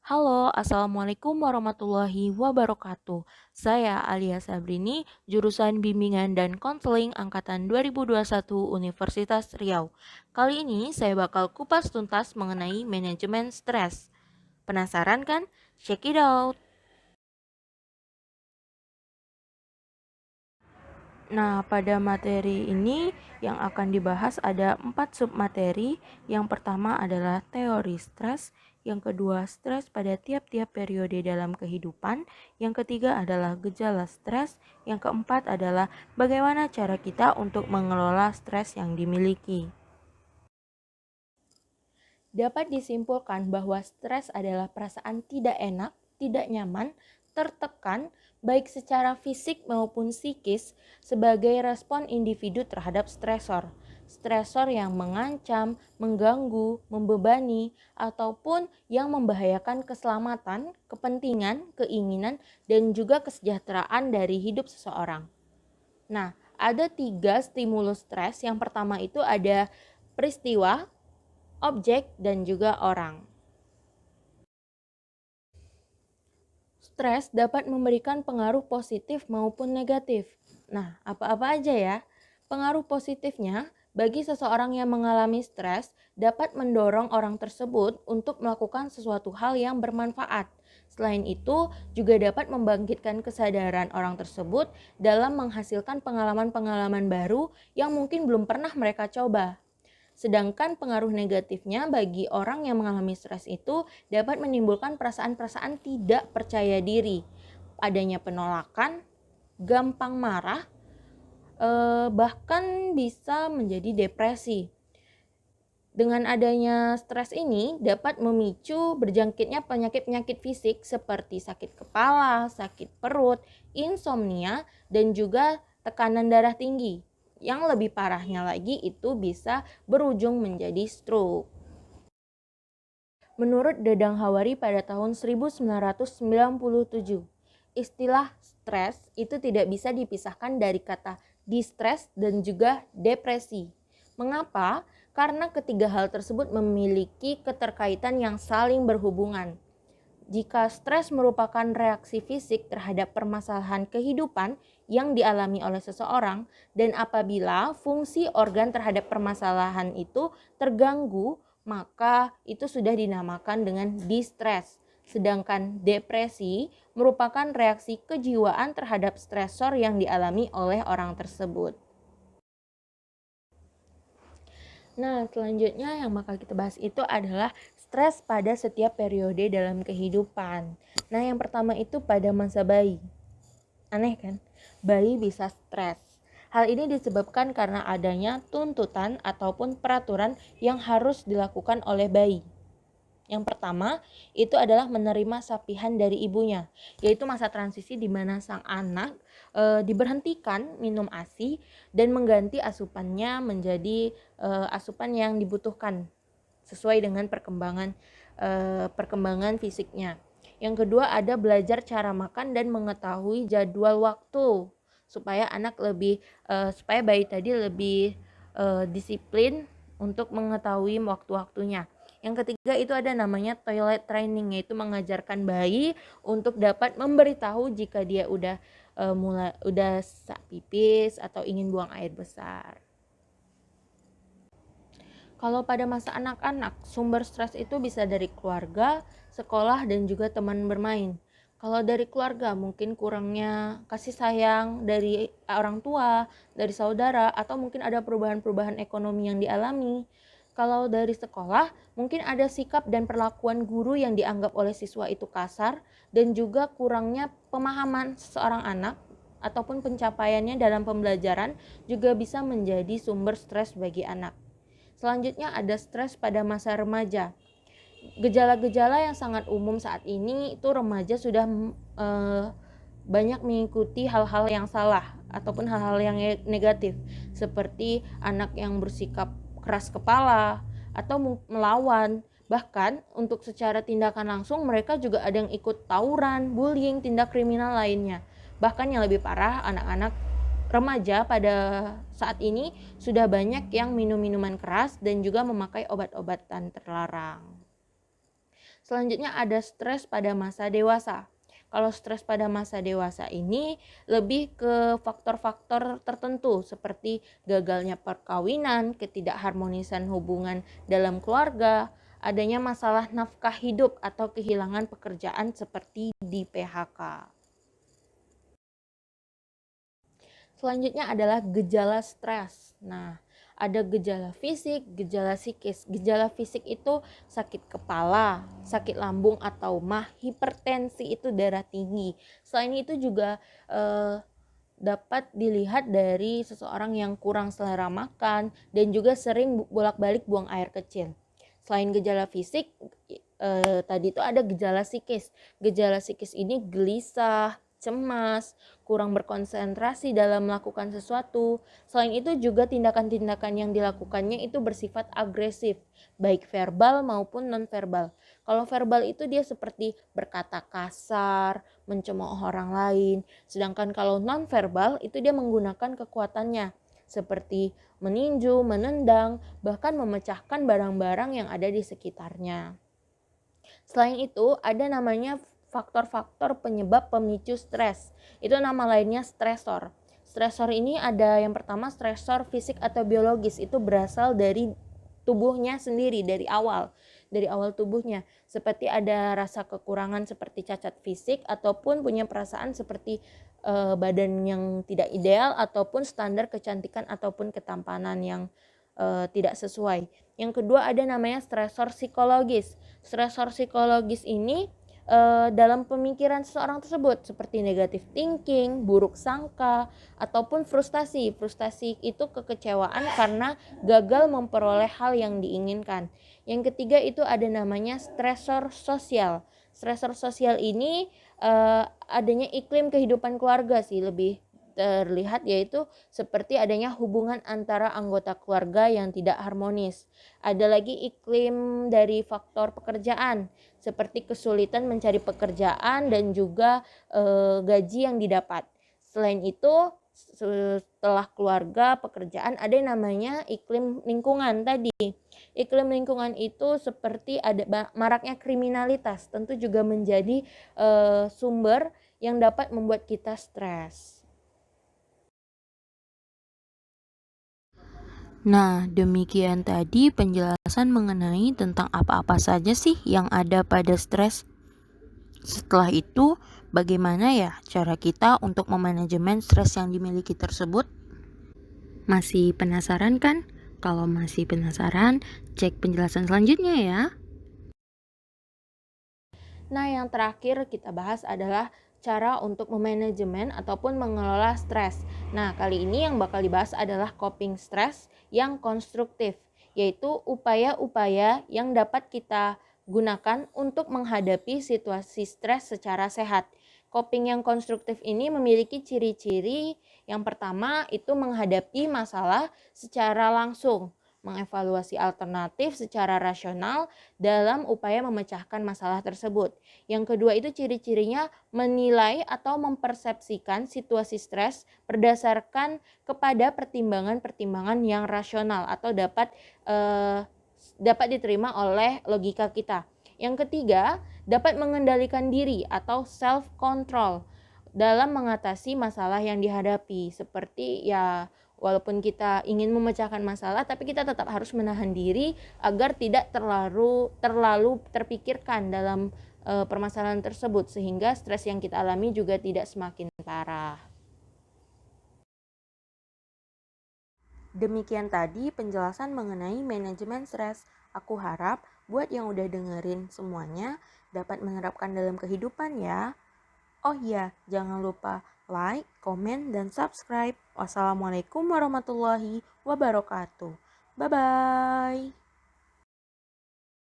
Halo, Assalamualaikum warahmatullahi wabarakatuh. Saya Alia Sabrini, jurusan Bimbingan dan Konseling Angkatan 2021 Universitas Riau. Kali ini saya bakal kupas tuntas mengenai manajemen stres. Penasaran kan? Check it out! Nah, pada materi ini yang akan dibahas ada 4 submateri. Yang pertama adalah teori stres, yang kedua stres pada tiap-tiap periode dalam kehidupan, yang ketiga adalah gejala stres, yang keempat adalah bagaimana cara kita untuk mengelola stres yang dimiliki. Dapat disimpulkan bahwa stres adalah perasaan tidak enak, tidak nyaman, tertekan, baik secara fisik maupun psikis, sebagai respon individu terhadap stresor. Stresor yang mengancam, mengganggu, membebani, ataupun yang membahayakan keselamatan, kepentingan, keinginan, dan juga kesejahteraan dari hidup seseorang. Nah, ada 3 stimulus stres. Yang pertama itu ada peristiwa, objek, dan juga orang. Stres dapat memberikan pengaruh positif maupun negatif. Nah, apa-apa aja ya? Pengaruh positifnya, bagi seseorang yang mengalami stres, dapat mendorong orang tersebut untuk melakukan sesuatu hal yang bermanfaat. Selain itu, juga dapat membangkitkan kesadaran orang tersebut dalam menghasilkan pengalaman-pengalaman baru yang mungkin belum pernah mereka coba. Sedangkan pengaruh negatifnya bagi orang yang mengalami stres itu dapat menimbulkan perasaan-perasaan tidak percaya diri, adanya penolakan, gampang marah, bahkan bisa menjadi depresi. Dengan adanya stres ini dapat memicu berjangkitnya penyakit-penyakit fisik seperti sakit kepala, sakit perut, insomnia, dan juga tekanan darah tinggi. Yang lebih parahnya lagi itu bisa berujung menjadi stroke. Menurut Dedang Hawari pada tahun 1997, istilah stres itu tidak bisa dipisahkan dari kata distress dan juga depresi. Mengapa? Karena ketiga hal tersebut memiliki keterkaitan yang saling berhubungan. Jika stres merupakan reaksi fisik terhadap permasalahan kehidupan yang dialami oleh seseorang, dan apabila fungsi organ terhadap permasalahan itu terganggu, maka itu sudah dinamakan dengan distress. Sedangkan depresi merupakan reaksi kejiwaan terhadap stresor yang dialami oleh orang tersebut. Nah, selanjutnya yang bakal kita bahas itu adalah stres pada setiap periode dalam kehidupan. Nah, yang pertama itu pada masa bayi. Aneh kan? Bayi bisa stres. Hal ini disebabkan karena adanya tuntutan ataupun peraturan yang harus dilakukan oleh bayi. Yang pertama, itu adalah menerima sapihan dari ibunya, yaitu masa transisi di mana sang anak diberhentikan minum ASI dan mengganti asupannya menjadi asupan yang dibutuhkan sesuai dengan perkembangan fisiknya. Yang kedua ada belajar cara makan dan mengetahui jadwal waktu supaya supaya bayi tadi lebih disiplin untuk mengetahui waktu-waktunya. Yang ketiga itu ada namanya toilet training, yaitu mengajarkan bayi untuk dapat memberitahu jika dia udah pipis atau ingin buang air besar. Kalau pada masa anak-anak, sumber stres itu bisa dari keluarga, sekolah, dan juga teman bermain. Kalau dari keluarga, mungkin kurangnya kasih sayang dari orang tua, dari saudara, atau mungkin ada perubahan-perubahan ekonomi yang dialami. Kalau dari sekolah, mungkin ada sikap dan perlakuan guru yang dianggap oleh siswa itu kasar, dan juga kurangnya pemahaman seseorang anak ataupun pencapaiannya dalam pembelajaran juga bisa menjadi sumber stres bagi anak. Selanjutnya ada stres pada masa remaja. Gejala-gejala yang sangat umum saat ini itu remaja sudah banyak mengikuti hal-hal yang salah ataupun hal-hal yang negatif, seperti anak yang bersikap keras kepala atau melawan. Bahkan untuk secara tindakan langsung mereka juga ada yang ikut tawuran, bullying, tindak kriminal lainnya. Bahkan yang lebih parah, anak-anak remaja pada saat ini sudah banyak yang minum minuman keras dan juga memakai obat-obatan terlarang. Selanjutnya ada stres pada masa dewasa. Kalau stres pada masa dewasa ini lebih ke faktor-faktor tertentu seperti gagalnya perkawinan, ketidakharmonisan hubungan dalam keluarga, adanya masalah nafkah hidup atau kehilangan pekerjaan seperti di PHK. Selanjutnya adalah gejala stres. Nah, ada gejala fisik, gejala psikis. Gejala fisik itu sakit kepala, sakit lambung atau mah, hipertensi itu darah tinggi. Selain itu juga dapat dilihat dari seseorang yang kurang selera makan dan juga sering bolak-balik buang air kecil. Selain gejala fisik, tadi itu ada gejala psikis. Gejala psikis ini gelisah, cemas, kurang berkonsentrasi dalam melakukan sesuatu. Selain itu juga tindakan-tindakan yang dilakukannya itu bersifat agresif, baik verbal maupun non-verbal. Kalau verbal itu dia seperti berkata kasar, mencemooh orang lain. Sedangkan kalau non-verbal itu dia menggunakan kekuatannya, seperti meninju, menendang, bahkan memecahkan barang-barang yang ada di sekitarnya. Selain itu, ada namanya faktor-faktor penyebab pemicu stres. Itu nama lainnya stresor. Stresor ini ada yang pertama stresor fisik atau biologis, itu berasal dari tubuhnya sendiri dari awal tubuhnya, seperti ada rasa kekurangan seperti cacat fisik ataupun punya perasaan seperti badan yang tidak ideal ataupun standar kecantikan ataupun ketampanan yang tidak sesuai. Yang kedua ada namanya stresor psikologis. Stresor psikologis ini dalam pemikiran seseorang tersebut seperti negative thinking, buruk sangka, ataupun frustasi. Frustasi itu kekecewaan karena gagal memperoleh hal yang diinginkan. Yang ketiga itu ada namanya stresor sosial. Stresor sosial ini adanya iklim kehidupan keluarga sih lebih terlihat, yaitu seperti adanya hubungan antara anggota keluarga yang tidak harmonis. Ada lagi iklim dari faktor pekerjaan seperti kesulitan mencari pekerjaan dan juga gaji yang didapat. Selain itu setelah keluarga pekerjaan ada yang namanya iklim lingkungan tadi. Iklim lingkungan itu seperti ada maraknya kriminalitas, tentu juga menjadi sumber yang dapat membuat kita stres. Nah, demikian tadi penjelasan mengenai tentang apa-apa saja sih yang ada pada stres. Setelah itu, bagaimana ya cara kita untuk memanajemen stres yang dimiliki tersebut? Masih penasaran kan? Kalau masih penasaran, cek penjelasan selanjutnya ya. Nah, yang terakhir kita bahas adalah cara untuk memanajemen ataupun mengelola stres. Nah, kali ini yang bakal dibahas adalah coping stress yang konstruktif, yaitu upaya-upaya yang dapat kita gunakan untuk menghadapi situasi stres secara sehat. Coping yang konstruktif ini memiliki ciri-ciri. Yang pertama itu menghadapi masalah secara langsung, mengevaluasi alternatif secara rasional dalam upaya memecahkan masalah tersebut. Yang kedua itu ciri-cirinya menilai atau mempersepsikan situasi stres berdasarkan kepada pertimbangan-pertimbangan yang rasional atau dapat diterima oleh logika kita. Yang ketiga, dapat mengendalikan diri atau self control dalam mengatasi masalah yang dihadapi, seperti ya walaupun kita ingin memecahkan masalah tapi kita tetap harus menahan diri agar tidak terlalu terpikirkan dalam permasalahan tersebut sehingga stres yang kita alami juga tidak semakin parah. Demikian tadi penjelasan mengenai manajemen stres. Aku harap buat yang udah dengerin semuanya dapat menerapkan dalam kehidupan ya. Oh iya, jangan lupa like, komen, dan subscribe. Wassalamualaikum warahmatullahi wabarakatuh. Bye-bye.